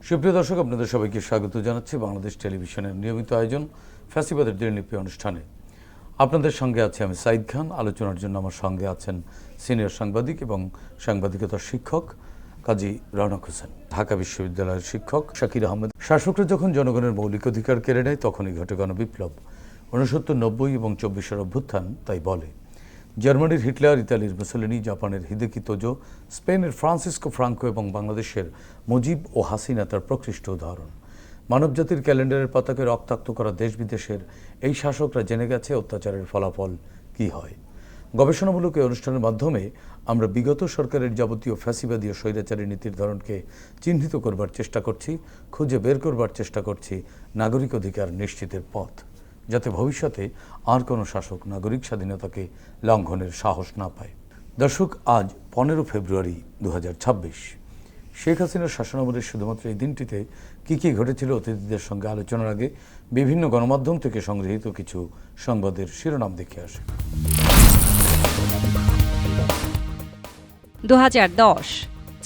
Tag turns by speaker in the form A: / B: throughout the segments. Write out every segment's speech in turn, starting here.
A: সুপ্রিয় দর্শক, আপনাদের সবাইকে স্বাগত জানাচ্ছি বাংলাদেশ টেলিভিশনের নিয়মিত আয়োজন ফ্যাসিবাদের দিনলিপি অনুষ্ঠানে। আপনাদের সঙ্গে আছে আমি সাইদ খান। আলোচনার জন্য আমার সঙ্গে আছেন সিনিয়র সাংবাদিক এবং সাংবাদিকতার শিক্ষক কাজী রওনক হোসেন, ঢাকা বিশ্ববিদ্যালয়ের শিক্ষক শাকির আহমেদ। শাসকরা যখন জনগণের মৌলিক অধিকার কেড়ে নেয় তখনই ঘটে গণবিপ্লব। 69, 90 এবং 24-এর অভ্যুত্থান তাই বলে। জার্মানির হিটলার, ইতালির মুসোলিনি, জাপানের হিদেকি তোজো, স্পেনের ফ্রান্সিসকো ফ্রাঙ্কো এবং বাংলাদেশের মুজিব ও হাসিনা তার প্রকৃষ্ট উদাহরণ। মানবজাতির ক্যালেন্ডারের পাতাকে রক্তাক্ত করা দেশ বিদেশের এই শাসকরা জেনে গেছে অত্যাচারের ফলাফল কী হয়। গবেষণামূলক এই অনুষ্ঠানের মাধ্যমে আমরা বিগত সরকারের যাবতীয় ফ্যাসিবাদী ও স্বৈরাচারী নীতির ধরনকে চিহ্নিত করবার চেষ্টা করছি, খুঁজে বের করবার চেষ্টা করছি নাগরিক অধিকার নিশ্চিতের পথ, যাতে ভবিষ্যতে আর কোনো শাসক নাগরিক স্বাধীনতাকে লঙ্ঘনের সাহস না পায়। দর্শক, আজ 15 ফেব্রুয়ারি 2026। শেখ হাসিনার শাসনামলের শুধুমাত্র এই দিনটিতে কী কী ঘটেছিল অতিথিদের সঙ্গে আলোচনার আগে বিভিন্ন গণমাধ্যম থেকে সংগৃহীত কিছু সংবাদের শিরোনাম দেখে আসে।
B: 2010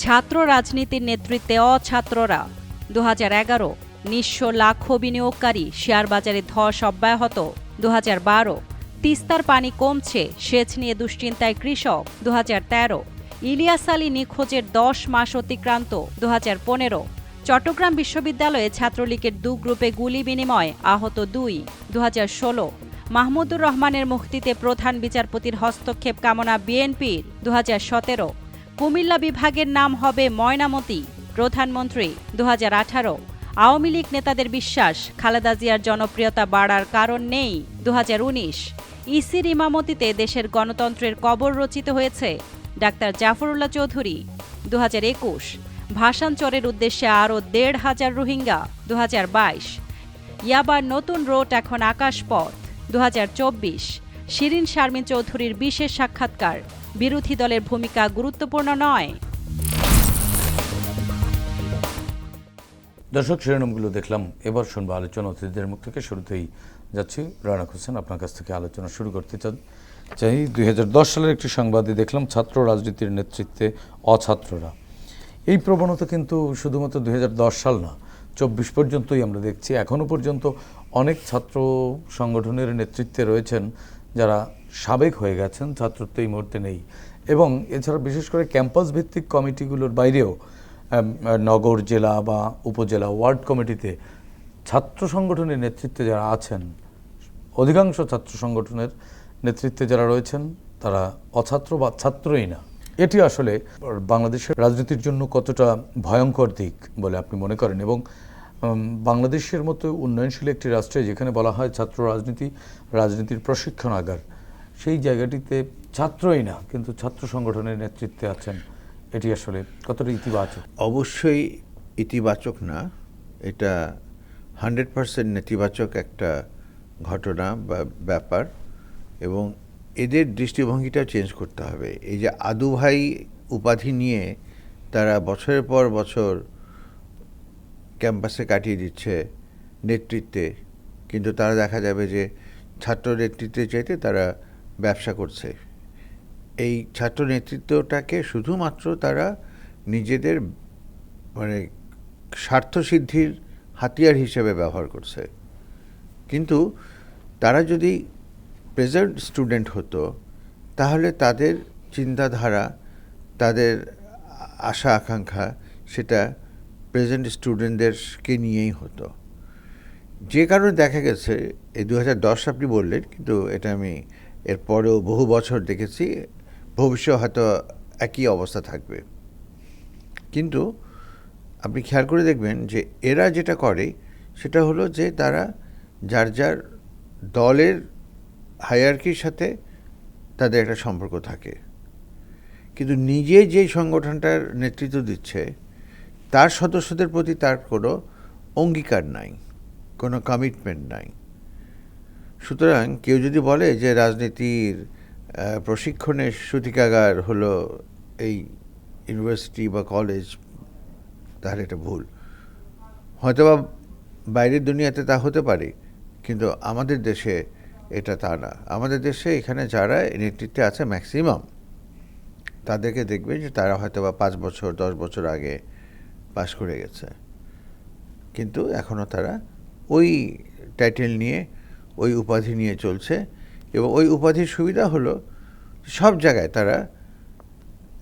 B: ছাত্র রাজনীতির নেতৃত্বে অছাত্ররা। 2011 নিঃস্ব লাখো বিনিয়োগকারী, শেয়ার বাজারে ধস অব্যাহত। 2012 তিস্তার পানি কমছে, সেচ নিয়ে দুশ্চিন্তায় কৃষক। 2013 ইলিয়াস আলী নিখোঁজের 10 মাস অতিক্রান্ত। 2015 চট্টগ্রাম বিশ্ববিদ্যালয়ে ছাত্রলীগের 2 গ্রুপে গুলি বিনিময়, আহত 2। 2016 মাহমুদুর রহমানের মুক্তিতে প্রধান বিচারপতির হস্তক্ষেপ কামনা বিএনপির। 2017 কুমিল্লা বিভাগের নাম হবে ময়নামতি, প্রধানমন্ত্রী। 2018 আওয়ামী লীগ নেতাদের বিশ্বাস খালেদা জিয়ার জনপ্রিয়তা বাড়ার কারণ নেই। 2019 ইসির ইমামতিতে দেশের গণতন্ত্রের কবর রচিত হয়েছে, ডাক্তার জাফরুল্লাহ চৌধুরী। 2021 ভাসান চরের উদ্দেশ্যে আরও 1,500 রোহিঙ্গা। 2022 ইয়াবার নতুন রোড এখন আকাশপথ। 2024 শিরিন শারমিন চৌধুরীর বিশেষ সাক্ষাৎকার, বিরোধী দলের ভূমিকা গুরুত্বপূর্ণ নয়।
A: দর্শক, শিরোনামগুলো দেখলাম, এবার শুনবো আলোচনা অতিথিদের মুখ থেকে। শুরুতেই যাচ্ছি রওনক হোসেন, আপনার কাছ থেকে আলোচনা শুরু করতে চাই। 2010 সালের একটি সংবাদে দেখলাম ছাত্র রাজনীতির নেতৃত্বে অছাত্ররা। এই প্রবণতা কিন্তু শুধুমাত্র 2010 সাল না, 24 পর্যন্তই আমরা দেখছি। এখনও পর্যন্ত অনেক ছাত্র সংগঠনের নেতৃত্বে রয়েছেন যারা সাবেক হয়ে গেছেন, ছাত্রত্ব এই মুহূর্তে নেই। এবং এছাড়া বিশেষ করে ক্যাম্পাস ভিত্তিক কমিটিগুলোর বাইরেও নগর, জেলা বা উপজেলা, ওয়ার্ড কমিটিতে ছাত্র সংগঠনের নেতৃত্বে যারা আছেন, অধিকাংশ ছাত্র সংগঠনের নেতৃত্বে যারা রয়েছেন তারা অছাত্র বা ছাত্রই না। এটি আসলে বাংলাদেশের রাজনীতির জন্য কতটা ভয়ঙ্কর দিক বলে আপনি মনে করেন? এবং বাংলাদেশের মতো উন্নয়নশীল একটি রাষ্ট্রে যেখানে বলা হয় ছাত্র রাজনীতির প্রশিক্ষণাগার, সেই জায়গাটিতে ছাত্রই না কিন্তু ছাত্র সংগঠনের নেতৃত্বে আছেন, এটি আসলে কতটা ইতিবাচক?
C: অবশ্যই ইতিবাচক না, এটা 100% নেতিবাচক একটা ঘটনা বা ব্যাপার। এবং এদের দৃষ্টিভঙ্গিটা চেঞ্জ করতে হবে। এই যে আদু ভাই উপাধি নিয়ে তারা বছরের পর বছর ক্যাম্পাসে কাটিয়ে দিচ্ছে নেতৃত্বে, কিন্তু তারা দেখা যাবে যে ছাত্র নেতৃত্বে চাইতে তারা ব্যবসা করছে। এই ছাত্র নেতৃত্বটাকে শুধুমাত্র তারা নিজেদের স্বার্থসিদ্ধির হাতিয়ার হিসেবে ব্যবহার করছে। কিন্তু তারা যদি প্রেজেন্ট স্টুডেন্ট হতো তাহলে তাদের চিন্তাধারা, তাদের আশা আকাঙ্ক্ষা সেটা প্রেজেন্ট স্টুডেন্টদেরকে নিয়েই হতো। যে কারণে দেখা গেছে এই 2010 আপনি বললেন, কিন্তু এটা আমি এরপরেও বহু বছর দেখেছি, ভবিষ্যতে হয়তো একই অবস্থা থাকবে। কিন্তু আপনি খেয়াল করে দেখবেন যে এরা যেটা করে সেটা হলো যে তারা যার যার দলের হায়ারার্কির সাথে তাদের একটা সম্পর্ক থাকে, কিন্তু নিজে যেই সংগঠনটার নেতৃত্ব দিচ্ছে তার সদস্যদের প্রতি তার কোনো অঙ্গীকার নাই, কোনো কমিটমেন্ট নাই। সুতরাং কেউ যদি বলে যে রাজনীতির প্রশিক্ষণের সূতিকাগার হলো এই ইউনিভার্সিটি বা কলেজ, তাহলে এটা ভুল। হয়তোবা বাইরের দুনিয়াতে তা হতে পারে, কিন্তু আমাদের দেশে এটা তা না। আমাদের দেশে এখানে যারা নেতৃত্বে আছে ম্যাক্সিমাম তাদেরকে দেখবেন যে তারা হয়তো বা 5 বছর 10 বছর আগে পাশ করে গেছে। কিন্তু এখনও তারা ওই টাইটেল নিয়ে ওই উপাধি নিয়ে চলছে, এবং ওই উপাধির সুবিধা হলো সব জায়গায় তারা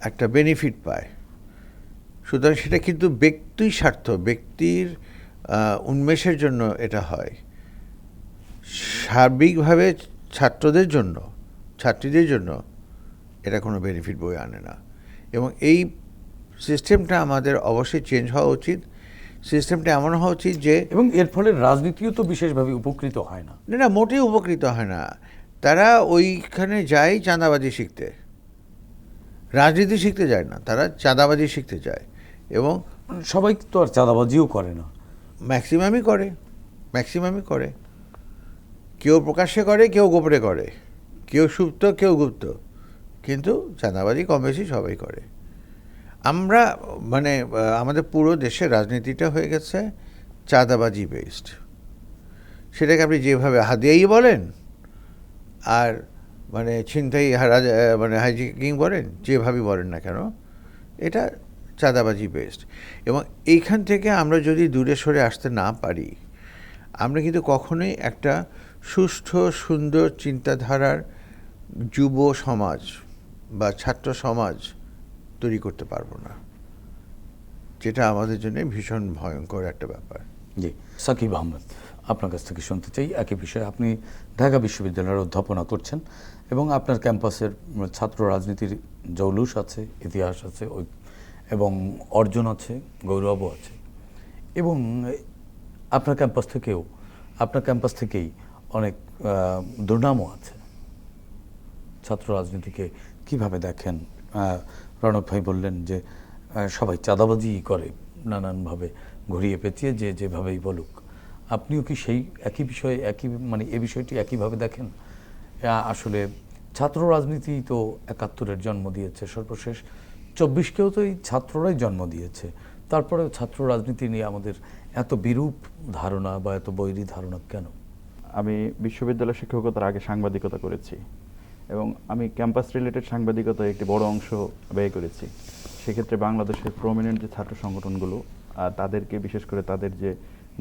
C: একটা বেনিফিট পায়। সুতরাং সেটা কিন্তু ব্যক্তি স্বার্থ, ব্যক্তির উন্মেষের জন্য এটা হয়। সার্বিকভাবে ছাত্রদের জন্য, ছাত্রীদের জন্য এটা কোনো বেনিফিট বয়ে আনে না, এবং এই সিস্টেমটা আমাদের অবশ্যই চেঞ্জ হওয়া উচিত। সিস্টেমটা এমন হওয়া উচিত যে,
A: এবং এর ফলে রাজনীতিও তো বিশেষভাবে উপকৃত হয় না।
C: না মোটেই উপকৃত হয় না। তারা ওইখানে যায় চাঁদাবাজি শিখতে, রাজনীতি শিখতে যায় না, তারা চাঁদাবাজি শিখতে যায়। এবং
A: সবাই তো আর চাঁদাবাজিও করে না।
C: ম্যাক্সিমামই করে। কেউ প্রকাশ্যে করে, কেউ গোপনে করে, কেউ সুপ্ত, কেউ গুপ্ত, কিন্তু চাঁদাবাজি কম বেশি সবাই করে। আমরা মানে আমাদের পুরো দেশের রাজনীতিটা হয়ে গেছে চাঁদাবাজি বেসড। সেটাকে আপনি যেভাবে হাদিয়াই বলেন, আর মানে ছিনতাই মানে হাইজ্যাকিং বলেন, যেভাবে বলেন না কেন, এটা চাঁদাবাজি বেসড। এবং এইখান থেকে আমরা যদি দূরে সরে আসতে না পারি, আমরা কিন্তু কখনোই একটা সুষ্ঠু সুন্দর চিন্তাধারার যুব সমাজ বা ছাত্র সমাজ তৈরি করতে পারবো না, যেটা আমাদের জন্য ভীষণ ভয়ঙ্কর একটা ব্যাপার।
A: জি, সাকিব আহমেদ, আপনার কাছ থেকে শুনতে চাই একই বিষয়ে। আপনি ঢাকা বিশ্ববিদ্যালয়ের অধ্যাপনা করছেন এবং আপনার ক্যাম্পাসের ছাত্র রাজনীতির জৌলুস আছে, ইতিহাস আছে, এবং অর্জন আছে, গৌরবও আছে। এবং আপনার ক্যাম্পাস থেকেই অনেক দুর্নামও আছে। ছাত্র রাজনীতিকে কিভাবে দেখেন? রণক ভাই বললেন যে সবাই চাঁদাবাজি করে নানানভাবে ঘুরিয়ে পেঁচিয়ে, যে যেভাবেই বলুক। আপনিও কি সেই একই বিষয়ে মানে এ বিষয়টি একইভাবে দেখেন? আসলে ছাত্র রাজনীতি তো ৭১-এর জন্ম দিয়েছে, সর্বশেষ ২৪-কেও তো এই ছাত্ররাই জন্ম দিয়েছে। তারপরেও ছাত্র রাজনীতি নিয়ে আমাদের এত বিরূপ ধারণা বা এত বৈরী ধারণা কেন?
D: আমি বিশ্ববিদ্যালয় শিক্ষকতার আগে সাংবাদিকতা করেছি, এবং আমি ক্যাম্পাস রিলেটেড সাংবাদিকতায় একটি বড় অংশ ব্যয় করেছি। সেক্ষেত্রে বাংলাদেশের প্রমিনেন্ট যে ছাত্র সংগঠনগুলো, তাদেরকে, বিশেষ করে তাদের যে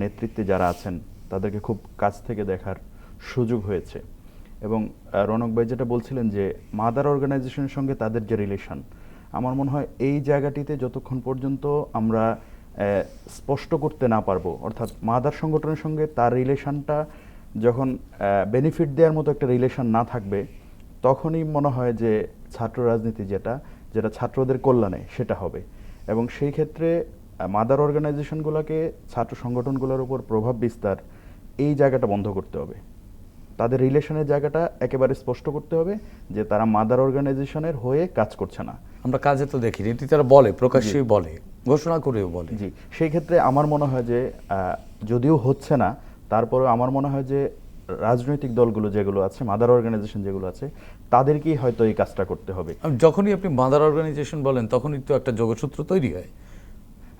D: নেতৃত্বে যারা আছেন, তাদেরকে খুব কাছ থেকে দেখার সুযোগ হয়েছে। এবং রনক ভাই যেটা বলছিলেন যে মাদার অর্গানাইজেশনের সঙ্গে তাদের যে রিলেশন, আমার মনে হয় এই জায়গাটিতে যতক্ষণ পর্যন্ত আমরা স্পষ্ট করতে না পারবো, অর্থাৎ মাদার সংগঠনের সঙ্গে তার রিলেশনটা যখন বেনিফিট দেওয়ার মতো একটা রিলেশন না থাকবে, তখনই মনে হয় যে ছাত্র রাজনীতি যেটা ছাত্রদের কল্যাণে সেটা হবে। এবং সেই ক্ষেত্রে মাদার অর্গানাইজেশনগুলোকে ছাত্র সংগঠনগুলোর উপর প্রভাব বিস্তার, এই জায়গাটা বন্ধ করতে হবে। তাদের রিলেশনের জায়গাটা একেবারে স্পষ্ট করতে হবে যে তারা মাদার অর্গানাইজেশনের হয়ে কাজ করছে না।
A: আমরা কাজে তো দেখিনি, এটি তারা বলে, প্রকাশ্যেই বলে, ঘোষণা করেও বলে।
D: জি, সেই ক্ষেত্রে আমার মনে হয় যে যদিও হচ্ছে না, তারপরে আমার মনে হয় যে রাজনৈতিক দলগুলো যেগুলো আছে, মাদার অর্গানাইজেশন যেগুলো আছে, তাদেরকেই হয়তো এই কাজটা করতে হবে।
A: যখনই আপনি মাদার অর্গানাইজেশন বলেন, তখনই তো একটা যোগসূত্র তৈরি হয়।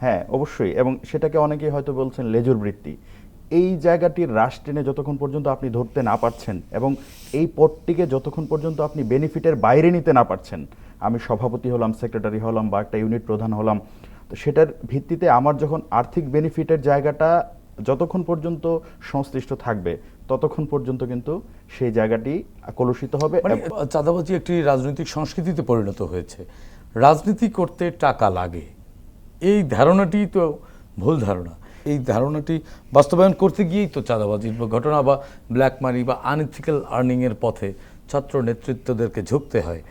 D: হ্যাঁ, অবশ্যই। এবং সেটাকে অনেকেই হয়তো বলছেন লেজুর বৃত্তি। এই জায়গাটির রাশ টেনে যতক্ষণ পর্যন্ত আপনি ধরতে না পারছেন, এবং এই পদটিকে যতক্ষণ পর্যন্ত আপনি বেনিফিটের বাইরে নিতে না পারছেন, আমি সভাপতি হলাম, সেক্রেটারি হলাম, বা একটা ইউনিট প্রধান হলাম, তো সেটার ভিত্তিতে আমার যখন আর্থিক বেনিফিটের জায়গাটা যতক্ষণ পর্যন্ত সংশ্লিষ্ট থাকবে, ততক্ষণ পর্যন্ত কিন্তু সেই জায়গাটি কলুষিত হবে।
A: মানে চাঁদাবাজি একটি রাজনৈতিক সংস্কৃতিতে পরিণত হয়েছে। রাজনীতি করতে টাকা লাগে, এই ধারণাটি তো ভুল ধারণা। এই ধারণাটি বাস্তবায়ন করতে গিয়েই তো চাঁদাবাজির ঘটনা বা ব্ল্যাক মানি বা আনএথিক্যাল আর্নিংয়ের পথে ছাত্র নেতৃত্বদেরকে ঝুঁকতে হয়।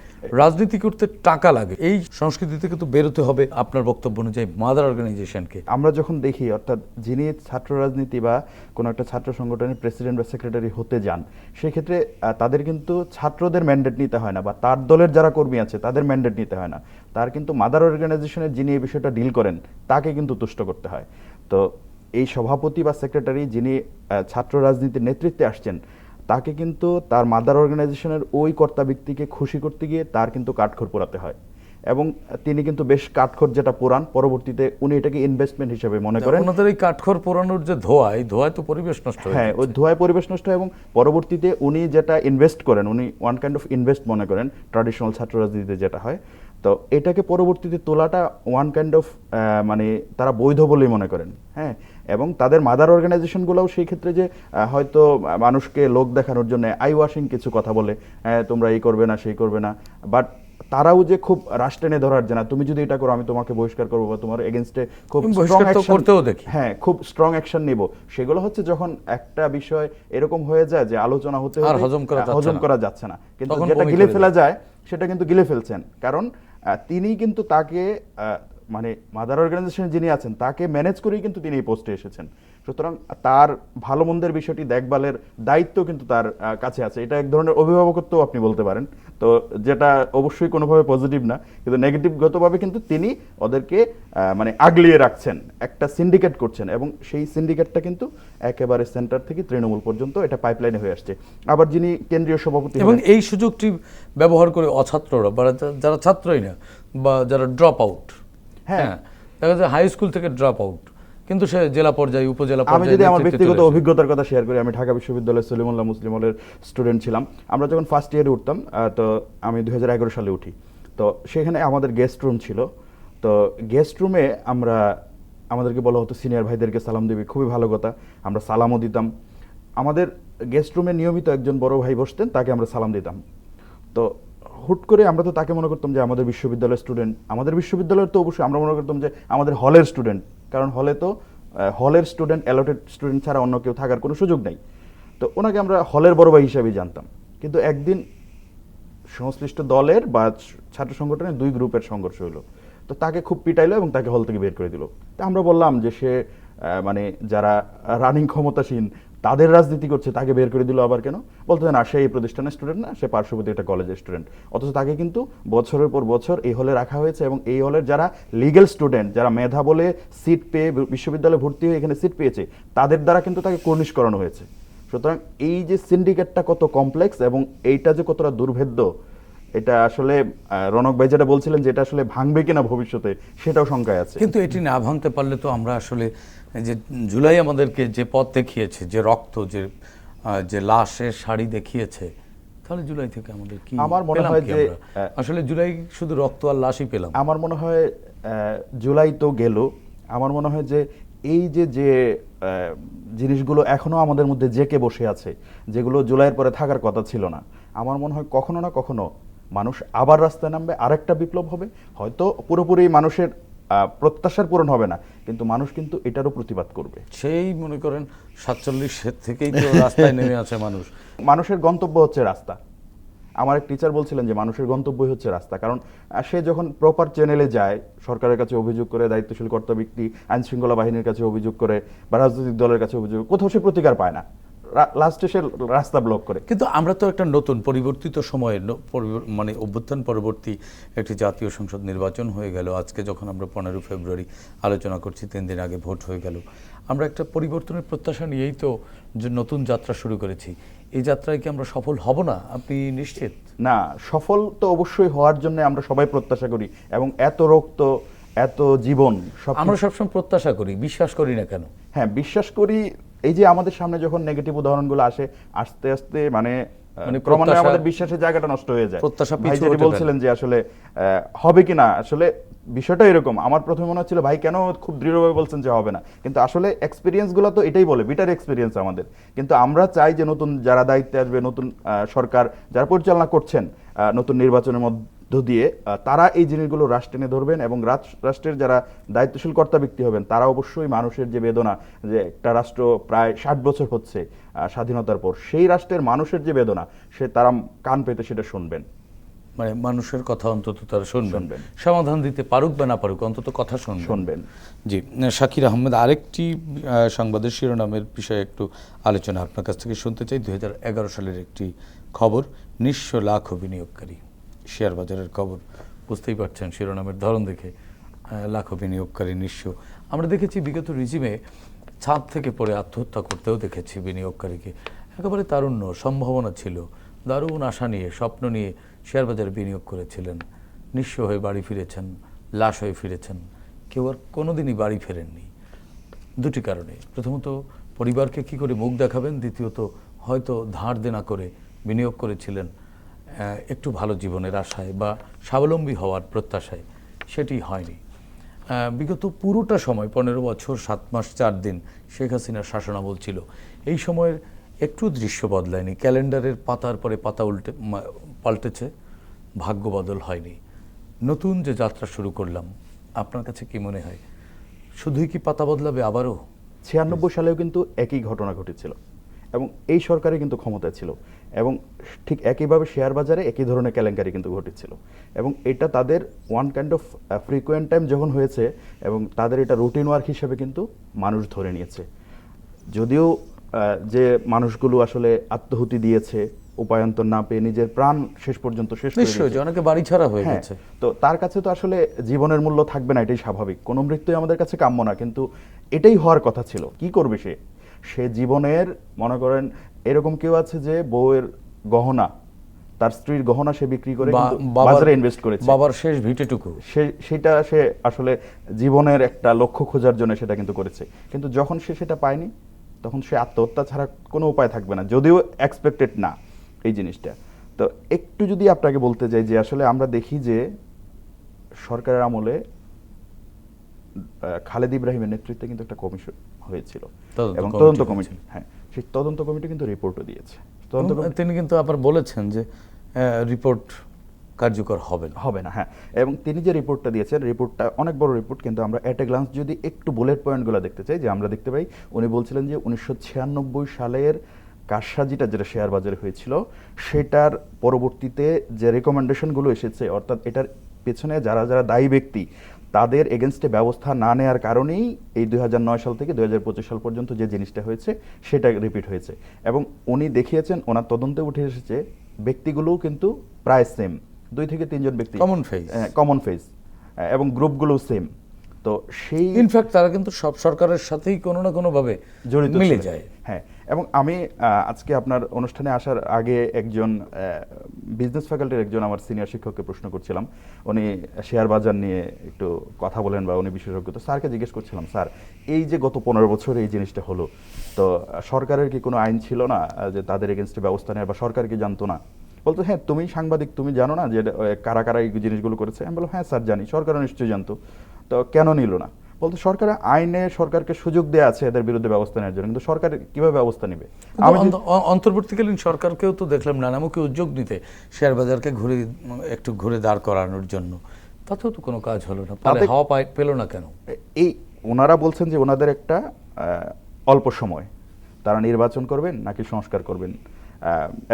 A: রাজনীতি করতে টাকা লাগে, এই সংস্কৃতি থেকে তো বেরোতে হবে আপনার বক্তব্য অনুযায়ী মাদার অর্গানাইজেশনকে।
D: আমরা যখন দেখি, অর্থাৎ যিনি ছাত্র রাজনীতি বা কোনো একটা ছাত্র সংগঠনের প্রেসিডেন্ট বা সেক্রেটারি হতে যান, সেক্ষেত্রে তাদের কিন্তু ছাত্রদের ম্যান্ডেট নিতে হয় না, বা তার দলের যারা কর্মী আছে তাদের ম্যান্ডেট নিতে হয় না। তার কিন্তু মাদার অর্গানাইজেশনের যিনি এই বিষয়টা ডিল করেন, তাকে কিন্তু তুষ্ট করতে হয়। তো এই সভাপতি বা সেক্রেটারি যিনি ছাত্র রাজনীতির নেতৃত্বে আসছেন, তাকে কিন্তু তার মাদার অর্গানাইজেশনের ওই কর্তা ব্যক্তিকে খুশি করতে গিয়ে তার কিন্তু কাঠখড় পোড়াতে হয়। এবং তিনি কিন্তু বেশ কাঠখড় যেটা পোড়ান, পরবর্তীতে উনি এটাকে ইনভেস্টমেন্ট হিসেবে মনে করেন।
A: ওনাদের এই কাঠখড় পোড়ানোর যে ধোঁয়ায় তো পরিবেশ নষ্ট হয়।
D: হ্যাঁ, ওই ধোঁয়ায় পরিবেশ নষ্ট হয়। এবং পরবর্তীতে উনি যেটা ইনভেস্ট করেন, উনি ওয়ান কাইন্ড অফ ইনভেস্ট মনে করেন ট্র্যাডিশনাল ছাত্র রাজনীতিতে যেটা হয়। তো এটাকে পরবর্তীতে তোলাটা ওয়ান কাইন্ড অফ মানে তারা বৈধ বলেই মনে করেন। হ্যাঁ, এবং তাদের মাদার অর্গানাইজেশনগুলোও সেই ক্ষেত্রে যে হয়তো মানুষকে লোক দেখানোর জন্য আই ওয়াশিং কিছু কথা বলে, তোমরা এই করবে না সেই করবে না, বাট তারাও যে খুব রাশ টেনে ধরার যে না তুমি যদি এটা করো আমি তোমাকে বহিষ্কার করবো বা তোমার এগেনস্টে খুব স্ট্রং অ্যাকশন
A: করতেও দেখি,
D: হ্যাঁ খুব স্ট্রং অ্যাকশন নিব, সেগুলো হচ্ছে যখন একটা বিষয় এরকম হয়ে যায় যে আলোচনা হতে
A: আর
D: হতে
A: হজম করা
D: যাচ্ছে না, কিন্তু
A: তখন
D: যেটা
A: বমি
D: গিলে
A: করে
D: ফেলা যায় সেটা কিন্তু গিলে ফেলছেন, কারণ তিনি কিন্তু তাকে মানে মাদার অর্গানাইজেশনে যিনি আছেন তাকে ম্যানেজ করেই কিন্তু তিনি এই পোস্টে এসেছেন। সুতরাং তার ভালো মন্দের বিষয়টি দেখভালের দায়িত্ব কিন্তু তার কাছে আছে। এটা এক ধরনের অভিভাবকত্ব আপনি বলতে পারেন, তো যেটা অবশ্যই কোনোভাবে পজিটিভ না, কিন্তু নেগেটিভগতভাবে কিন্তু তিনি ওদেরকে মানে আগলিয়ে রাখছেন, একটা সিন্ডিকেট করছেন, এবং সেই সিন্ডিকেটটা কিন্তু একেবারে সেন্টার থেকে তৃণমূল পর্যন্ত এটা পাইপলাইনে হয়ে আসছে। আবার যিনি কেন্দ্রীয় সভাপতি,
A: এবং এই সুযোগটি ব্যবহার করে অছাত্ররা বা যারা ছাত্রই না বা যারা ড্রপ আউট, হ্যাঁ দেখা যায় হাই স্কুল থেকে ড্রপ আউট, কিন্তু সে জেলা পর্যায়ে উপজেলা
D: আমি
A: পর্যায়ে
D: যদি আমার ব্যক্তিগত অভিজ্ঞতার কথা শেয়ার করি, আমি ঢাকা বিশ্ববিদ্যালয়ের সলিমুল্লাহ মুসলিম হলের স্টুডেন্ট ছিলাম। আমরা যখন ফার্স্ট ইয়ারে উঠতাম, তো আমি 2011 সালে উঠি, তো সেখানে আমাদের গেস্ট রুম ছিল। তো গেস্ট রুমে আমাদেরকে বলা হতো সিনিয়র ভাইদেরকে সালাম দিবি, খুবই ভালো কথা, আমরা সালামও দিতাম। আমাদের গেস্ট রুমে নিয়মিত একজন বড় ভাই বসতেন, তাকে আমরা সালাম দিতাম। তো হুট করে আমরা তো তাকে মনে করতাম যে আমাদের বিশ্ববিদ্যালয়ের স্টুডেন্ট, আমাদের বিশ্ববিদ্যালয়ের তো অবশ্যই আমরা মনে করতাম যে আমাদের হলের স্টুডেন্ট, কারণ হলে তো হলের স্টুডেন্ট, অ্যালটেড স্টুডেন্ট ছাড়া অন্য কেউ থাকার কোনো সুযোগ নেই। তো ওনাকে আমরা হলের বড় ভাই হিসাবেই জানতাম। কিন্তু একদিন সংশ্লিষ্ট দলের বা ছাত্র সংগঠনের দুই গ্রুপের সংঘর্ষ হলো, তো তাকে খুব পিটাইলো এবং তাকে হল থেকে বের করে দিল। তা আমরা বললাম যে সে মানে যারা রানিং ক্ষমতাসীন তাদের রাজনীতি করছে, তাকে বের করে দিল আবার কেন? বলতে না, সে এই প্রতিষ্ঠানের স্টুডেন্ট না, সে পার্শ্ববর্তী একটা কলেজের স্টুডেন্ট। অথচ তাকে কিন্তু বছরের পর বছর এই হলে রাখা হয়েছে, এবং এই হলের যারা লিগ্যাল স্টুডেন্ট, যারা মেধা বলে সিট পেয়ে বিশ্ববিদ্যালয়ে ভর্তি হয়ে এখানে সিট পেয়েছে, তাদের দ্বারা কিন্তু তাকে কর্নিশ করানো হয়েছে। সুতরাং এই যে সিন্ডিকেটটা কত কমপ্লেক্স এবং এইটা যে কতটা দুর্ভেদ্য, এটা আসলে রনক ভাই যেটা বলছিলেন যে এটা আসলে ভাঙবে কিনা ভবিষ্যতে, সেটাও শঙ্কায় আছে।
A: কিন্তু এটি না ভাঙতে পারলে তো আমরা আসলে যে জুলাই আমাদেরকে যে পথ দেখিয়েছে, যে রক্ত, যে লাশের শাড়ি দেখিয়েছে, তাহলে জুলাই থেকে আমাদের কি
D: আমার মনে হয় যে
A: আসলে জুলাই শুধু রক্ত আর লাশই পেলাম।
D: আমার মনে হয় জুলাই তো গেল, আমার মনে হয় যে এই যে জিনিসগুলো এখনো আমাদের মধ্যে জেকে বসে আছে, যেগুলো জুলাইয়ের পরে থাকার কথা ছিল না, আমার মনে হয় কখনো না কখনো মানুষ আবার রাস্তায় নামবে, আরেকটা বিপ্লব হবে। হয়তো পুরোপুরি মানুষের প্রত্যাশার পূরণ হবে না, কিন্তু মানুষ কিন্তু এটারও প্রতিবাদ করবে।
A: সেই মনে করেন 47 থেকেই তো রাস্তায় নেমে আছে মানুষ।
D: মানুষের গন্তব্য হচ্ছে রাস্তা। আমার এক টিচার বলছিলেন যে মানুষের গন্তব্যই হচ্ছে রাস্তা, কারণ সে যখন প্রপার চ্যানেলে যায়, সরকারের কাছে অভিযোগ করে, দায়িত্বশীল কর্তা ব্যক্তি আইন শৃঙ্খলা বাহিনীর কাছে অভিযোগ করে, বা রাজনৈতিক দলের কাছে অভিযোগ, কোথাও সে প্রতিকার পায় না, লাস্টে সে রাস্তা ব্লক করে।
A: কিন্তু আমরা তো একটা নতুন পরিবর্তিত সময়ে মানে অভ্যুত্থান পরবর্তী একটি জাতীয় সংসদ নির্বাচন হয়ে গেল। আজকে যখন আমরা 15 ফেব্রুয়ারি আলোচনা করছি, 3 দিন আগে ভোট হয়ে গেল। আমরা একটা পরিবর্তনের প্রত্যাশা নিয়েই তো যে নতুন যাত্রা শুরু করেছি। এই যাত্রায় কি আমরা সফল হব না? আপনি নিশ্চিত?
D: না, সফল তো অবশ্যই হওয়ার জন্য আমরা সবাই প্রত্যাশা করি, এবং এত রক্ত, এত জীবন
A: আমরা সবসময় প্রত্যাশা করি, বিশ্বাস করি না কেন?
D: হ্যাঁ, বিশ্বাস করি। এই যে আমাদের সামনে যখন নেগেটিভ উদাহরণগুলো আসে, আস্তে আস্তে মানে ক্রমান্বয়ে আমাদের বিশ্বাসের জায়গাটা নষ্ট হয়ে যায়। ভাই যেটা বলছিলেন যে আসলে হবে কিনা, আসলে বিষয়টা এরকম। আমার প্রথমে মনে হচ্ছিল ভাই কেন খুব দৃঢ়ভাবে বলছেন যে হবে না, কিন্তু আসলে এক্সপিরিয়েন্সগুলো তো এটাই বলে, বিটার এক্সপিরিয়েন্স আমাদের। কিন্তু আমরা চাই যে নতুন যারা দায়িত্বে আসবে, নতুন সরকার যারা পরিচালনা করছেন নতুন নির্বাচনের মধ্যে দিয়ে, তারা এই জিনিসগুলো রাষ্ট্র টেনে ধরবেন, এবং রাষ্ট্রের যারা দায়িত্বশীল কর্তা ব্যক্তি হবেন তারা অবশ্যই মানুষের যে বেদনা, যে একটা রাষ্ট্র প্রায় 60 বছর হচ্ছে স্বাধীনতার পর, সেই রাষ্ট্রের মানুষের যে বেদনা, তারা কান পেতে সেটা শুনবেন।
A: মানে মানুষের কথা অন্তত তারা শুনবেন, সমাধান দিতে পারুক বা না পারুক, অন্তত কথা শুনবেন। জি, শাকির আহমেদ, আরেকটি সংবাদের শিরোনামের বিষয়ে একটু আলোচনা আপনার কাছ থেকে শুনতে চাই। 2011 সালের একটি খবর, নিঃস্ব লাখ বিনিয়োগকারী, শেয়ার বাজারের খবর, বুঝতেই পারছেন শিরোনামের ধরন দেখে, লাখ বিনিয়োগকারী নিঃস্ব। আমরা দেখেছি বিগত রিজিমে ছাদ থেকে পড়ে আত্মহত্যা করতেও দেখেছি বিনিয়োগকারীকে। একেবারে তারুণ্য, সম্ভাবনা ছিল, দারুণ আশা নিয়ে, স্বপ্ন নিয়ে শেয়ার বাজারে বিনিয়োগ করেছিলেন, নিঃস্ব হয়ে বাড়ি ফিরেছেন, লাশ হয়ে ফিরেছেন। কেউ আর কোনোদিনই বাড়ি ফেরেননি দুটি কারণে। প্রথমত, পরিবারকে কি করে মুখ দেখাবেন, দ্বিতীয়ত হয়তো ধার দেনা করে বিনিয়োগ করেছিলেন একটু ভালো জীবনের আশায় বা স্বাবলম্বী হওয়ার প্রত্যাশায়, সেটি হয়নি। বিগত পুরোটা সময় 15 বছর 7 মাস 4 দিন শেখ হাসিনার শাসনামল ছিল। এই সময়ের একটু দৃশ্য বদলায়নি, ক্যালেন্ডারের পাতার পরে পাতা পাল্টেছে, ভাগ্য বদল হয়নি। নতুন যে যাত্রা শুরু করলাম, আপনার কাছে কি মনে হয় শুধুই কি পাতা বদলাবে আবারও?
D: 96 সালেও কিন্তু একই ঘটনা ঘটেছিল এবং এই সরকারই কিন্তু ক্ষমতায় ছিল এবং ঠিক একইভাবে শেয়ার বাজারে একই ধরনের কেলেঙ্কারি কিন্তু ঘটেছিল এবং এটা তাদের one kind of frequent time যখন হয়েছে এবং তাদের এটা রুটিন ওয়ার্ক হিসেবে কিন্তু মানুষ ধরে নিয়েছে। যদিও যে মানুষগুলো আসলে আত্মহুতি দিয়েছে উপায়ন্তর না পেয়ে নিজের প্রাণ শেষ পর্যন্ত শেষ করে
A: নিশ্চয়ই
D: দিয়েছে।
A: অনেকে বাড়ি ছাড়া হয়ে
D: হ্যাঁ,
A: গেছে।
D: তো তার কাছে তো আসলে জীবনের মূল্য থাকবে না, এটাই স্বাভাবিক। কোনো মৃত্যুই আমাদের কাছে কাম্য না, কিন্তু এটাই হওয়ার কথা ছিল। কি করবে সে জীবনের, মনে করেন এরকম কেউ আছে যে বউয়ের গহনা, তার স্ত্রীর গহনা সে বিক্রি করে কিন্তু বাজারে ইনভেস্ট করেছে,
A: বাবার শেষ ভিটেটুকু
D: সেটা সে আসলে জীবনের একটা লক্ষ্য খোঁজার জন্য সেটা কিন্তু করেছে। কিন্তু যখন সে সেটা পায়নি তখন সে আত্মহত্যা ছাড়া কোনো উপায় থাকবে না, যদিও এক্সপেক্টেড না এই জিনিসটা। তো একটু যদি আপনাকে বলতে যাই যে আসলে আমরা দেখি যে সরকারের আমলে খালেদ ইব্রাহিমের নেতৃত্বে কিন্তু একটা কমিশন হয়েছিল এবং তদন্ত কমিটি, হ্যাঁ সেই তদন্ত কমিটি কিন্তু রিপোর্টও দিয়েছে।
A: তিনি কিন্তু আবার বলেছেন যে রিপোর্ট কার্যকর হবে না।
D: হ্যাঁ, এবং তিনি যে রিপোর্টটা দিয়েছেন, রিপোর্টটা অনেক বড় রিপোর্ট, কিন্তু আমরা এট এ গ্লান্স যদি একটু বুলেট পয়েন্টগুলো দেখতে চাই, যে আমরা দেখতে পাই উনি বলছিলেন যে 1996 সালের কারসাজিটা যেটা শেয়ার বাজারে হয়েছিল সেটার পরবর্তীতে যে রেকমেন্ডেশনগুলো এসেছে, অর্থাৎ এটার পেছনে যারা যারা দায়ী ব্যক্তি তাদের এগেনস্টে ব্যবস্থা না নেওয়ার কারণেই এই 2009 সাল থেকে 2025 সাল পর্যন্ত যে জিনিসটা হয়েছে সেটা রিপিট হয়েছে। এবং উনি দেখিয়েছেন, ওনার তদন্তে উঠে এসেছে ব্যক্তিগুলোও কিন্তু প্রায় সেম, 2 থেকে 3 জন ব্যক্তি কমন ফেস এবং গ্রুপগুলো সেম। তো সেই
A: ইনফ্যাক্ট তারা কিন্তু সব সরকারের সাথেই কোনো না কোনো ভাবে
D: জড়িত
A: মিলে যায়।
D: হ্যাঁ, এবং আমি আজকে আপনার অনুষ্ঠানে আসার আগে একজন বিজনেস ফ্যাকাল্টির একজন আমার সিনিয়র শিক্ষককে প্রশ্ন করছিলাম, উনি শেয়ার বাজার নিয়ে একটু কথা বলেন বা উনি বিশেষজ্ঞ। তো স্যারকে জিজ্ঞেস করছিলাম, স্যার এই যে গত 15 বছর এই জিনিসটা হলো, তো সরকারের কি কোনো আইন ছিল না যে তাদের এগেনস্টে ব্যবস্থা নেওয়ার, বা সরকার কি জানতো না? বলতো হ্যাঁ তুমি সাংবাদিক, তুমি জানো না যে কারা কারা এই জিনিসগুলো করেছে? আমি বললাম হ্যাঁ স্যার জানি, সরকারও নিশ্চয়ই জানতো, তো কেন নিল না? বলতো সরকারের আইনে সরকারকে সুযোগ দেওয়া আছে এদের বিরুদ্ধে ব্যবস্থা নেওয়ার জন্য, কিন্তু সরকার কিভাবে ব্যবস্থা নেবে?
A: অন্তর্বর্তীকালীন সরকারকেও তো দেখলাম নানামুখী উদ্যোগ নিতে শেয়ার বাজারকে একটু ঘুরে দাঁড় করানোর জন্য, তাতেও তো কোনো কাজ হলো না, হাওয়া পেল না কেন?
D: এই ওনারা বলছেন যে ওনাদের একটা অল্প সময়, তারা নির্বাচন করবেন নাকি সংস্কার করবেন,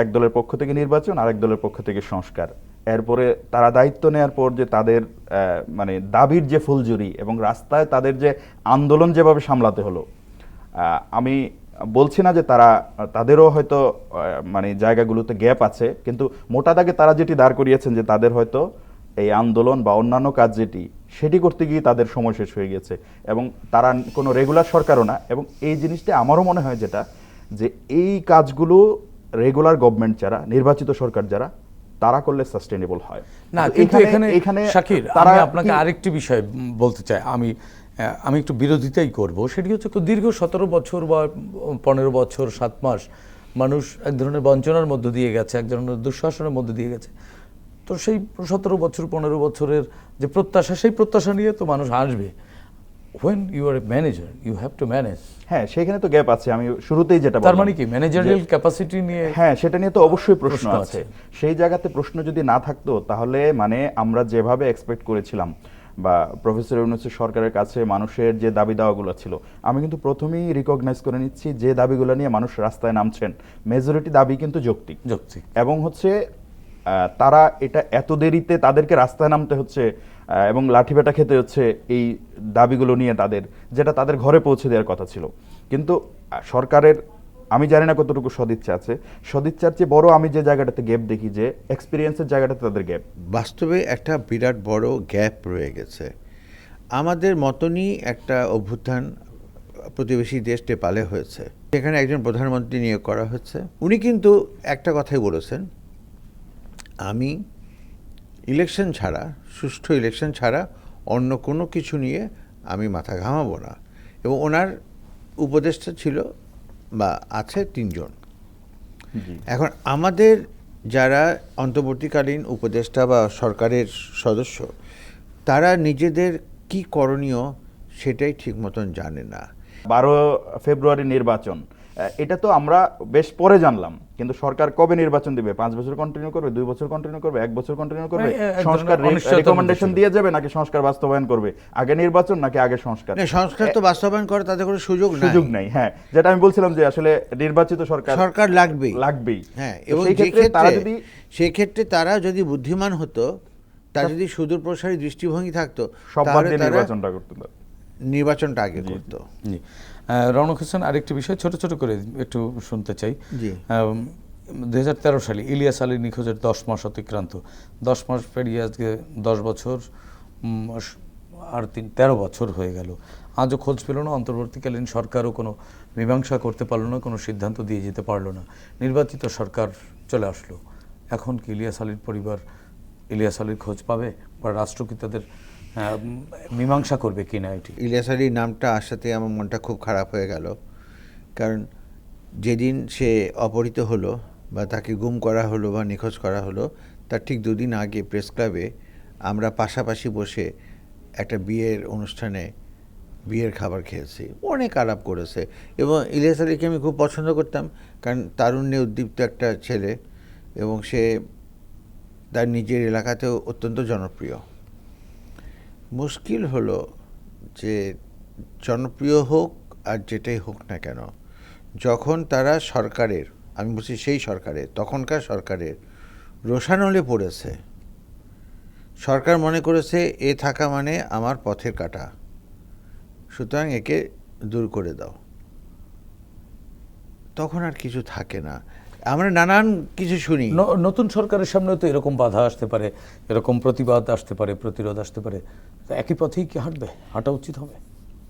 D: এক দলের পক্ষ থেকে নির্বাচন আর এক দলের পক্ষ থেকে সংস্কার। এরপরে তারা দায়িত্ব নেওয়ার পর যে তাদের মানে দাবির যে ফুলঝুরি এবং রাস্তায় তাদের যে আন্দোলন যেভাবে সামলাতে হলো, আমি বলছি না যে তাদেরও হয়তো মানে জায়গাগুলোতে গ্যাপ আছে, কিন্তু মোটা দাগে তারা যেটি দাঁড় করিয়েছেন যে তাদের হয়তো এই আন্দোলন বা অন্যান্য কাজ সেটি করতে গিয়ে তাদের সময় শেষ হয়ে গেছে এবং তারা কোনো রেগুলার সরকারও না। এবং এই জিনিসটা আমারও মনে হয় যেটা, যে এই কাজগুলো রেগুলার গভর্নমেন্ট যারা, নির্বাচিত সরকার যারা, তারা করলে সাস্টেনেবল হয়
A: না। কিন্তু এখানে শাকির, আমি আপনাকে আরেকটি বিষয় বলতে চাই, আমি একটু বিরোধিতাই করব। সেটি হচ্ছে দীর্ঘ 17 বছর বা 15 বছর 7 মাস মানুষ এক ধরনের বঞ্চনার মধ্য দিয়ে গেছে, এক ধরনের দুঃশাসনের মধ্য দিয়ে গেছে। তো সেই 17 বছর 15 বছরের যে প্রত্যাশা, সেই প্রত্যাশা নিয়ে তো মানুষ আসবে। when you are a manager you have to manage।
D: হ্যাঁ, সেখানে তো গ্যাপ আছে। আমি শুরুতেই যেটা বললাম,
A: তার মানে কি ম্যানেজারিয়াল ক্যাপাসিটি নিয়ে,
D: হ্যাঁ সেটা নিয়ে তো অবশ্যই প্রশ্ন আছে। সেই জায়গাতে প্রশ্ন যদি না থাকতো তাহলে মানে আমরা যেভাবে এক্সপেক্ট করেছিলাম বা প্রফেসর ইউনূসের সরকারের কাছে মানুষের যে দাবি দাওয়াগুলো ছিল, আমি কিন্তু প্রথমেই রিকগনাইজ করে নিচ্ছি যে দাবিগুলো নিয়ে মানুষ রাস্তায় নামছেন, মেজরিটি দাবি কিন্তু যৌক্তিক এবং হচ্ছে তারা এটা এত দেরিতে তাদেরকে রাস্তায় নামতে হচ্ছে এবং লাঠিপেটা খেতে হচ্ছে এই দাবিগুলো নিয়ে তাদের, যেটা তাদের ঘরে পৌঁছে দেওয়ার কথা ছিল। কিন্তু সরকারের, আমি জানি না কতটুকু সদিচ্ছা আছে, সদিচ্ছার চেয়ে বড় আমি যে জায়গাটাতে গ্যাপ দেখি, যে এক্সপিরিয়েন্সের জায়গাটাতে তাদের গ্যাপ।
C: বাস্তবে একটা বিরাট বড় গ্যাপ রয়ে গেছে। আমাদের মতনই একটা অভ্যুত্থান প্রতিবেশী দেশ নেপালে হয়েছে, সেখানে একজন প্রধানমন্ত্রী নিয়োগ করা হয়েছে। উনি কিন্তু একটা কথাই বলেছেন, আমি ইলেকশন ছাড়া, সুষ্ঠু ইলেকশন ছাড়া অন্য কোনো কিছু নিয়ে আমি মাথা ঘামাবো না। এবং ওনার উপদেষ্টা ছিল বা আছে 3 জন। এখন আমাদের যারা অন্তর্বর্তীকালীন উপদেষ্টা বা সরকারের সদস্য, তারা নিজেদের কি করণীয় সেটাই ঠিক মতন জানে না।
D: 12 ফেব্রুয়ারি নির্বাচন, এটা তো আমরা বেশ পরে জানলাম, কিন্তু সরকার কবে নির্বাচন দিবে? 5 বছর কন্টিনিউ করবে, 2 বছর কন্টিনিউ করবে, 1 বছর কন্টিনিউ করবে?
A: এক
D: সংস্কার
A: ধরনের অনিশ্চয়তার
D: রিকমেন্ডেশন
A: মধ্যে
D: দিয়ে যাবে নাকি সংস্কার বাস্তবায়ন করবে? আগে নির্বাচন নাকি আগে সংস্কার?
C: না, সংস্কার তো বাস্তবায়ন করে তাদের কোনো সুযোগ
D: সুযোগ নাই। হ্যাঁ, যেটা আমি বলছিলাম যে আসলে নির্বাচিত সরকার লাগবেই।
C: হ্যাঁ,
D: তো
C: এবং
D: সেই ক্ষেত্রে তারা যদি
C: সেক্ষেত্রে তারা যদি বুদ্ধিমান হতো, তার যদি সুদূর প্রসারী দৃষ্টিভঙ্গি থাকতো,
D: সব বাদ
C: তাহলে
D: দিয়ে
C: তারা
D: নির্বাচনটা করতে পারে।
C: নির্বাচনটা আগে করতো।
A: জি, রওনক হোসেন, আরেকটি বিষয় ছোট ছোট করে একটু শুনতে চাই।
C: জি।
A: 2013 সালে ইলিয়াস আলী নিখোঁজের 10 মাস অতিক্রান্ত, 10 মাস পেরিয়ে আজকে 10 বছর আর 13 বছর হয়ে গেল, আজও খোঁজ পেল না। অন্তর্বর্তীকালীন সরকারও কোনো মীমাংসা করতে পারলো না, কোনো সিদ্ধান্ত দিয়ে যেতে পারলো না। নির্বাচিত সরকার চলে আসলো, এখন কি ইলিয়াস আলীর পরিবার ইলিয়াস আলীর খোঁজ পাবে, বা রাষ্ট্র কি তাদের মীমাংসা করবে কিনা? এটি
C: ইলিয়াস আলীর নামটা আসাতে আমার মনটা খুব খারাপ হয়ে গেল, কারণ যেদিন সে অপহৃত হলো বা তাকে গুম করা হলো বা নিখোঁজ করা হলো, তার ঠিক 2 দিন আগে প্রেস ক্লাবে আমরা পাশাপাশি বসে একটা বিয়ের অনুষ্ঠানে বিয়ের খাবার খেয়েছি, অনেক আলাপ করেছে। এবং ইলিয়াস আলীকে আমি খুব পছন্দ করতাম, কারণ তারুণ্যে উদ্দীপ্ত একটা ছেলে, এবং সে তার নিজের এলাকাতেও অত্যন্ত জনপ্রিয়। মুশকিল হলো যে জনপ্রিয় হোক আর যেটাই হোক না কেন, যখন তারা সরকারের, আমি বলছি সেই সরকারের, তখনকার সরকারের রোষানলে পড়েছে, সরকার মনে করেছে এ থাকা মানে আমার পথের কাঁটা, সুতরাং একে দূর করে দাও, তখন আর কিছু থাকে না। আমরা নানান কিছু শুনি।
A: নতুন সরকারের সামনেও তো এরকম বাধা আসতে পারে, এরকম প্রতিবাদ আসতে পারে, প্রতিরোধ আসতে পারে, তো একই পথেই কি হাঁটা উচিত হবে?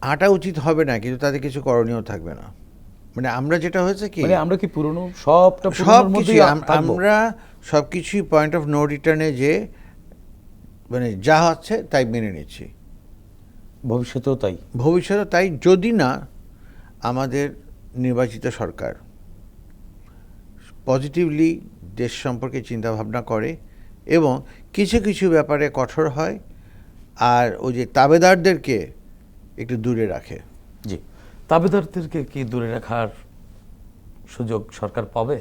C: হাঁটা উচিত হবে না, কিন্তু তাতে কিছু করণীয় থাকবে না। মানে আমরা যেটা হয়েছে কি,
A: মানে আমরা কি পুরনো সবটা
C: সব
A: পুরনোর
C: কিছু
A: মধ্যেই থাকবো?
C: আমরা সব কিছুই পয়েন্ট অফ নো রিটার্নে যে মানে যা হচ্ছে তাই মেনে নিচ্ছি,
A: ভবিষ্যতেও তাই?
C: ভবিষ্যতে তাই, যদি না আমাদের নির্বাচিত সরকার পজিটিভলি দেশ সম্পর্কে চিন্তাভাবনা করে এবং কিছু কিছু ব্যাপারে কঠোর হয়, আর ওই যে তাবেদারদেরকে একটু দূরে রাখে।
A: জি, তাবেদারদেরকে কি দূরে রাখার সুযোগ সরকার পাবে?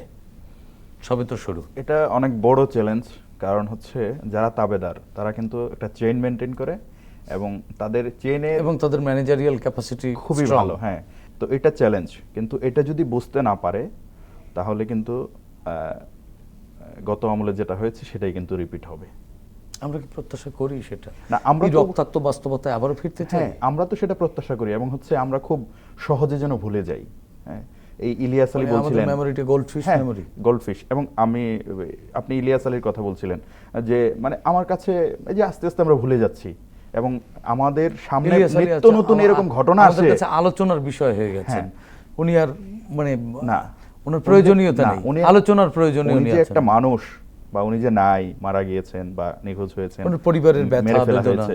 A: সবে তো শুরু।
D: এটা অনেক বড় চ্যালেঞ্জ, কারণ হচ্ছে যারা তাবেদার তারা কিন্তু একটা চেইন মেনটেন করে এবং তাদের চেইনে
A: এবং তাদের ম্যানেজারিয়াল ক্যাপাসিটি
D: খুবই ভালো। হ্যাঁ, তো এটা চ্যালেঞ্জ, কিন্তু এটা যদি বুঝতে না পারে তাহলে কিন্তু গত আমলে যেটা হয়েছে সেটাই কিন্তু রিপিট হবে।
A: আমরা কি প্রত্যাশা করি সেটা?
D: না, আমরা
A: এই রক্তাক্ত বাস্তবতায় আবারও ফিরতে চাই?
D: হ্যাঁ, আমরা তো সেটা প্রত্যাশা করি, এবং হচ্ছে আমরা খুব সহজে যেন ভুলে যাই। হ্যাঁ, এই ইলিয়াস আলী বলছিলেন
A: মেমোরিটা গোল্ডফিশ মেমোরি।
D: গোল্ডফিশ, এবং আপনি ইলিয়াস আলীর কথা বলছিলেন যে মানে আমার কাছে এই যে আস্তে আস্তে আমরা ভুলে যাচ্ছি, এবং আমাদের সামনে নিত্য নতুন এরকম ঘটনা আসে,
A: আলোচনার বিষয় হয়ে গেছেন। উনি আর মানে
D: না,
A: ওনার প্রয়োজনীয়তা নেই, আলোচনার প্রয়োজনীয়
D: উনি যে একটা মানুষ, বা উনি যে নাই, মারা গিয়েছেন বা নিখোঁজ হয়েছেন,
A: ওনার পরিবারের ব্যথা বেদনা,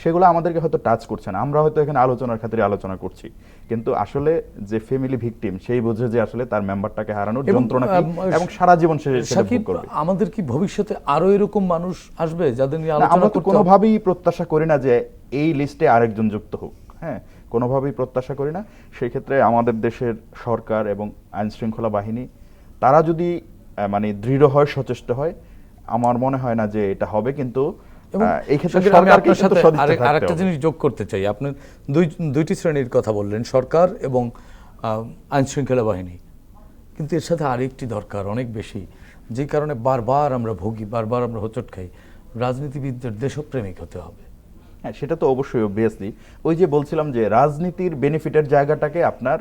D: সেগুলো আমাদেরকে হয়তো টাচ করছে না। আমরা হয়তো এখানে আলোচনার খাতিরে আলোচনা করছি, কিন্তু আসলে যে ফ্যামিলি ভিকটিম সেই বুঝে যে আসলে তার মেম্বারটাকে হারানোর যন্ত্রণা কি, এবং সারা জীবন সে সেটা ভোগ করবে।
A: আমাদের কি ভবিষ্যতে আরো এরকম মানুষ আসবে যাদের নিয়ে আলোচনা
D: আমরা তো
A: করতে?
D: কোনোভাবেই প্রত্যাশা করি না যে এই লিস্টে আরেকজন যুক্ত হোক। হ্যাঁ, কোনোভাবেই প্রত্যাশা করি না। সেই ক্ষেত্রে আমাদের দেশের সরকার এবং আইন শৃঙ্খলা বাহিনী তারা যদি মানে দৃঢ় হয়, সচেষ্ট হয়, আমার মনে হয় না যে এটা হবে। কিন্তু এই ক্ষেত্রে সরকারকে কিন্তু সদিচ্ছা থাকতে হবে।
A: আরেকটা জিনিস যোগ করতে চাই, আপনি দুইটি শ্রেণীর কথা বললেন, সরকার এবং আইন শৃঙ্খলা বাহিনী, কিন্তু এর সাথে আরেকটি দরকার অনেক বেশি, যে কারণে বারবার আমরা ভুগি, বারবার আমরা হোঁচট খাই। রাজনীতিবিদদের দেশপ্রেমিক হতে হবে।
D: হ্যাঁ, সেটা তো অবশ্যই, অবভিয়াসলি। ওই যে বলছিলাম যে রাজনীতির বেনিফিটের জায়গাটাকে আপনার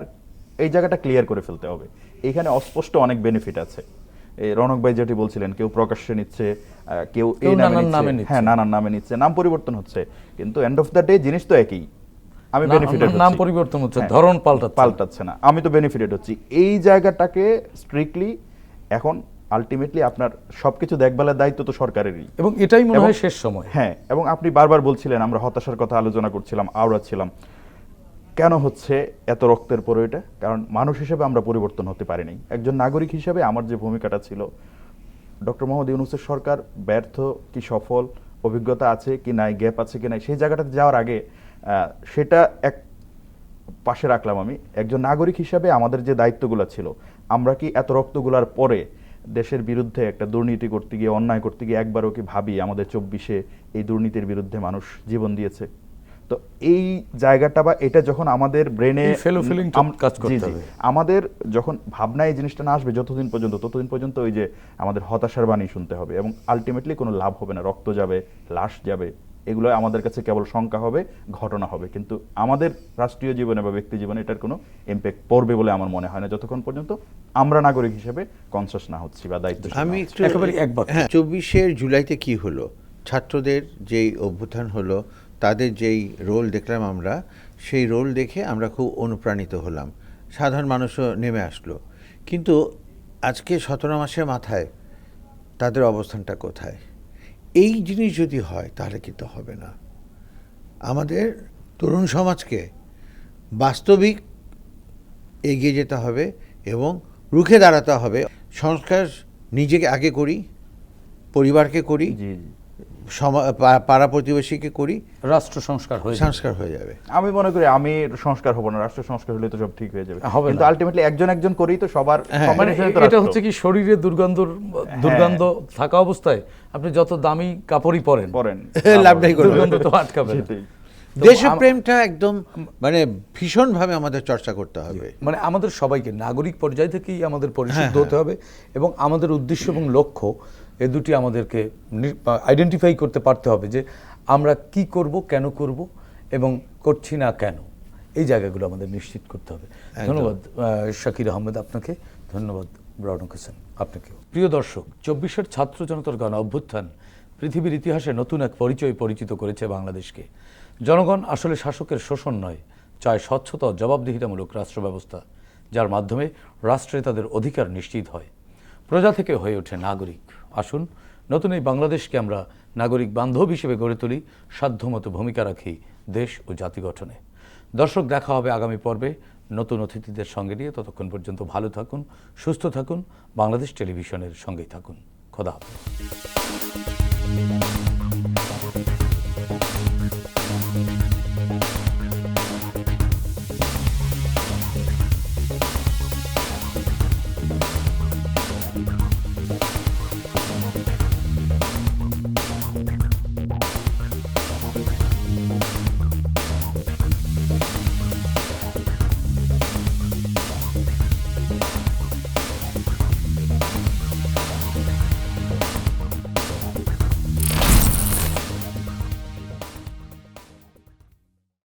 D: এই জায়গাটা ক্লিয়ার করে ফেলতে হবে। এখানে অস্পষ্ট অনেক বেনিফিট আছে। এই রনক ভাই যেটি বলছিলেন, কেউ প্রকাশ্যে নিচ্ছে, কেউ এই নামে নিচ্ছে, হ্যাঁ নানান নামে নিচ্ছে, নাম পরিবর্তন হচ্ছে, কিন্তু এন্ড অফ দ্য ডে জিনিস তো একই। আমি বেনিফিটেড হচ্ছি,
A: নাম পরিবর্তন হচ্ছে, ধরন
D: পাল্টাচ্ছে না, আমি তো বেনিফিটেড হচ্ছি। এই জায়গাটাকে স্ট্রিক্টলি এখন আলটিমেটলি আপনার সবকিছু দেখভালের দায়িত্ব তো সরকারেরই,
A: এবং এটাই মনে হয় শেষ সময়।
D: হ্যাঁ, এবং আপনি বারবার বলছিলেন, আমরা হতাশার কথা আলোচনা করছিলাম, আওড়াচ্ছিলাম, কেন হচ্ছে এত রক্তের পরে এটা? কারণ মানুষ হিসেবে আমরা পরিবর্তন হতে পারি নাই। একজন নাগরিক হিসেবে আমার যে ভূমিকাটা ছিল, ডক্টর মোহাম্মদ ইউনূসের সরকার ব্যর্থ কি সফল, অভিজ্ঞতা আছে কি নাই, গ্যাপ আছে কি নাই, সেই জায়গাটাতে যাওয়ার আগে সেটা এক পাশে রাখলাম। আমি একজন নাগরিক হিসাবে আমাদের যে দায়িত্বগুলো ছিল, আমরা কি এত রক্তগুলার পরে দেশের বিরুদ্ধে একটা দুর্নীতি করতে গিয়ে, অন্যায় করতে গিয়ে একবারও কি ভাবি আমাদের 24-এ এই দুর্নীতির বিরুদ্ধে মানুষ জীবন দিয়েছে? তো এই জায়গাটা বা এটা যখন আমাদের ব্রেনে
A: কাজ করতে হবে,
D: আমাদের যখন ভাবনা এই জিনিসটা না আসবে ততদিন পর্যন্ত ওই যে আমাদের হতাশার বাণী শুনতে হবে এবং আলটিমেটলি কোনো লাভ হবে না। রক্ত যাবে, লাশ যাবে, এগুলো আমাদের কাছে কেবল সংখ্যা হবে, ঘটনা হবে, কিন্তু আমাদের রাষ্ট্রীয় জীবনে বা ব্যক্তি জীবনে এটার কোনো ইম্প্যাক্ট পড়বে বলে আমার মনে হয় না, যতক্ষণ পর্যন্ত আমরা নাগরিক হিসেবে কনসাস না হচ্ছি বা দায়িত্ব।
C: আমি
A: একেবারে একবার
C: 24 জুলাইতে কি হলো, ছাত্রদের যেই অভ্যুত্থান হলো, তাদের যেই রোল দেখলাম আমরা, সেই রোল দেখে আমরা খুব অনুপ্রাণিত হলাম, সাধারণ মানুষও নেমে আসলো। কিন্তু আজকে 17 মাসের মাথায় তাদের অবস্থানটা কোথায়? এই জিনিস যদি হয় তাহলে কিন্তু হবে না। আমাদের তরুণ সমাজকে বাস্তবিক এগিয়ে যেতে হবে এবং রুখে দাঁড়াতে হবে। সংস্কার নিজেকে আগে করি, পরিবারকে করি, পাড়া প্রতিবেশীকে করি,
A: রাষ্ট্র সংস্কার
C: হয়ে যাবে।
D: আমি মনে করি আমি সংস্কার হবো না, রাষ্ট্র সংস্কার হলে তো সব ঠিক হয়ে যাবে, কিন্তু আলটিমেটলি একজন করেই তো সবার।
A: এটা হচ্ছে কি, শরীরে দুর্গন্ধ থাকা অবস্থায় আপনি যত দামি কাপড়ই পরেন
C: লাভ নাই,
A: দুর্গন্ধ তো আটকাবে না।
C: দেশপ্রেমটা একদম মানে ভীষণভাবে আমাদের চর্চা করতে হবে।
A: মানে আমাদের সবাইকে নাগরিক পর্যায় থেকেই আমাদের পরিশুদ্ধ হতে হবে এবং আমাদের উদ্দেশ্য এবং লক্ষ্য এ দুটি আমাদেরকে আইডেন্টিফাই করতে পারতে হবে যে আমরা কি করব, কেন করব এবং করছি না কেন, এই জায়গাগুলো আমাদের নিশ্চিত করতে হবে। ধন্যবাদ শাকির আহমেদ আপনাকে, ধন্যবাদ রওনক হোসেন আপনাকেও। প্রিয় দর্শক, 24-এর ছাত্র জনতার গণ অভ্যুত্থান পৃথিবীর ইতিহাসে নতুন এক পরিচিত করেছে বাংলাদেশকে। জনগণ আসলে শাসকের শোষণ নয়, চায় স্বচ্ছতা ও জবাবদিহিতামূলক রাষ্ট্র ব্যবস্থা, যার মাধ্যমে রাষ্ট্রে তাদের অধিকার নিশ্চিত হয়, প্রজা থেকে হয়ে ওঠে নাগরিক। আসুন নতুন এই বাংলাদেশকে আমরা নাগরিক বান্ধব হিসেবে গড়ে তুলি, সাধ্যমতো ভূমিকা রাখি দেশ ও জাতি গঠনে। দর্শক, দেখা হবে আগামী পর্বে নতুন অতিথিদের সঙ্গে নিয়ে। ততক্ষণ পর্যন্ত ভালো থাকুন, সুস্থ থাকুন, বাংলাদেশ টেলিভিশনের সঙ্গেই থাকুন। খোদা হাফেজ।